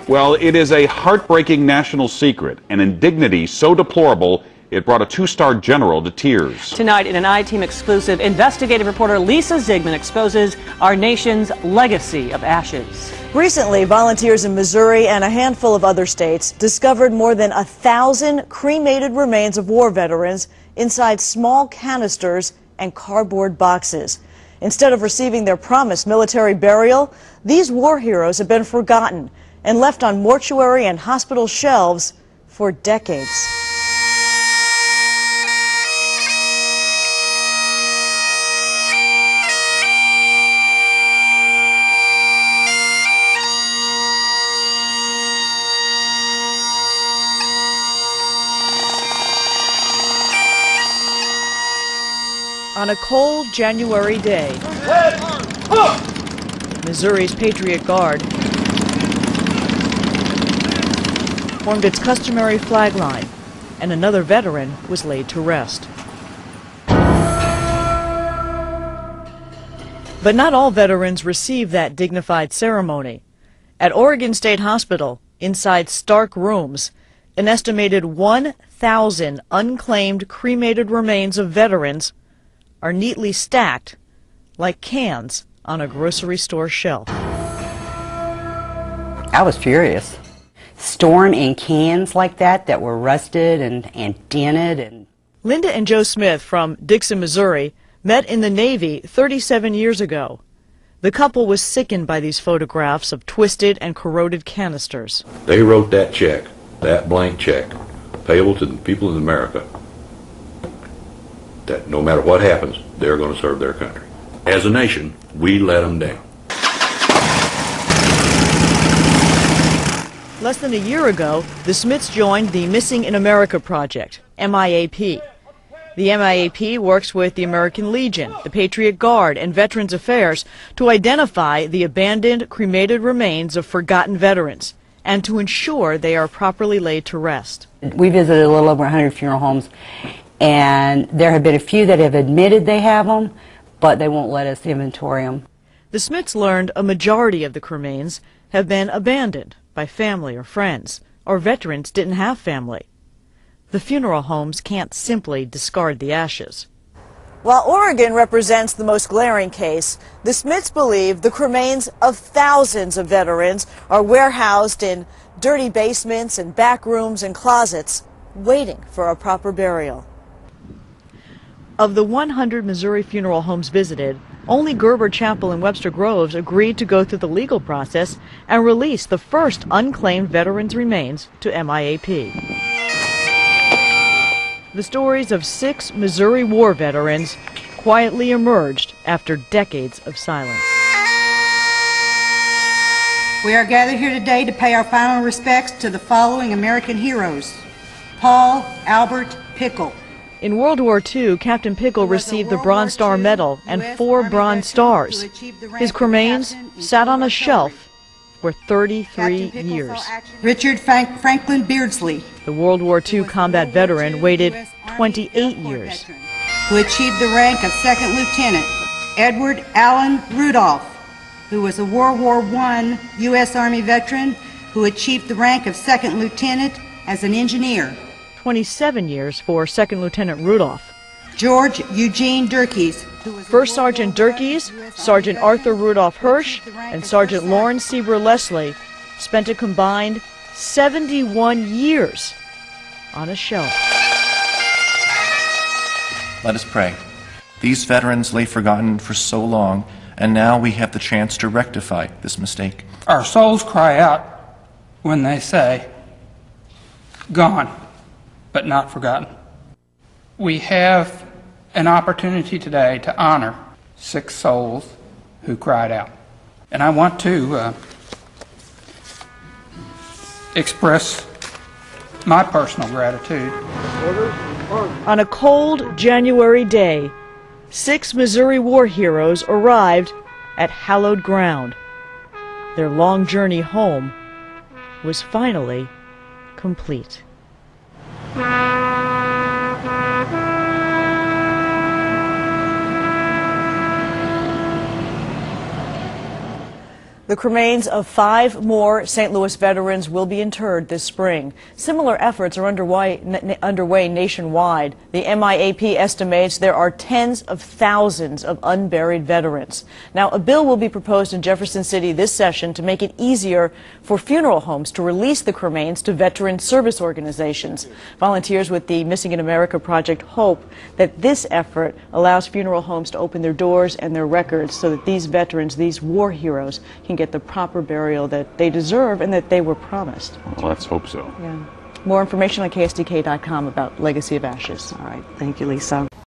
Well, it is a heartbreaking national secret, an indignity so deplorable it brought a two-star general to tears. Tonight, in an I-Team exclusive, investigative reporter Lisa Zigman exposes our nation's legacy of ashes. Recently, volunteers in Missouri and a handful of other states discovered more than 1,000 cremated remains of war veterans inside small canisters and cardboard boxes. Instead of receiving their promised military burial, these war heroes have been forgotten and left on mortuary and hospital shelves for decades. On a cold January day, Missouri's Patriot Guard formed its customary flag line, and another veteran was laid to rest. But not all veterans receive that dignified ceremony. At Oregon State Hospital, inside stark rooms, an estimated 1,000 unclaimed cremated remains of veterans are neatly stacked like cans on a grocery store shelf. I was furious. Storing in cans like that were rusted and dented. Linda and Joe Smith from Dixon, Missouri, met in the Navy 37 years ago. The couple was sickened by these photographs of twisted and corroded canisters. They wrote that check, that blank check, payable to the people of America, that no matter what happens, they're going to serve their country. As a nation, we let them down. Less than a year ago, the Smiths joined the Missing in America Project, MIAP. The MIAP works with the American Legion, the Patriot Guard, and Veterans Affairs to identify the abandoned, cremated remains of forgotten veterans and to ensure they are properly laid to rest. We visited a little over 100 funeral homes, and there have been a few that have admitted they have them, but they won't let us inventory them. The Smiths learned a majority of the cremains have been abandoned by family or friends, or veterans didn't have family. The funeral homes can't simply discard the ashes. While Oregon represents the most glaring case, the Smiths believe the cremains of thousands of veterans are warehoused in dirty basements and back rooms and closets, waiting for a proper burial. Of the 100 Missouri funeral homes visited, only Gerber Chapel in Webster Groves agreed to go through the legal process and release the first unclaimed veterans' remains to MIAP. The stories of 6 Missouri war veterans quietly emerged after decades of silence. We are gathered here today to pay our final respects to the following American heroes: Paul Albert Pickle. In World War II, Captain Pickle received the Bronze Star Medal and 4 Bronze Stars. His cremains sat on a shelf for 33 years. Richard Franklin Beardsley, The World War II combat veteran waited 28 years. who achieved the rank of second lieutenant. Edward Allen Rudolph, who was a World War I U.S. Army veteran who achieved the rank of second lieutenant as an engineer. 27 years for Second Lieutenant Rudolph. George Eugene Durkes, who was First Sergeant Durkes, Sergeant Arthur Rudolph Hirsch, and Sergeant Lawrence Sieber Leslie spent a combined 71 years on a shelf. Let us pray. These veterans lay forgotten for so long, and now we have the chance to rectify this mistake. Our souls cry out when they say, "Gone, but not forgotten." We have an opportunity today to honor 6 souls who cried out. And I want to express my personal gratitude. On a cold January day, 6 Missouri war heroes arrived at hallowed ground. Their long journey home was finally complete. The cremains of 5 more St. Louis veterans will be interred this spring. Similar efforts are underway nationwide. The MIAP estimates there are tens of thousands of unburied veterans. Now, a bill will be proposed in Jefferson City this session to make it easier for funeral homes to release the cremains to veteran service organizations. Volunteers with the Missing in America Project hope that this effort allows funeral homes to open their doors and their records so that these veterans, these war heroes, can get the proper burial that they deserve and that they were promised. Well, let's hope so. Yeah. More information on KSDK.com about Legacy of Ashes. All right. Thank you, Lisa.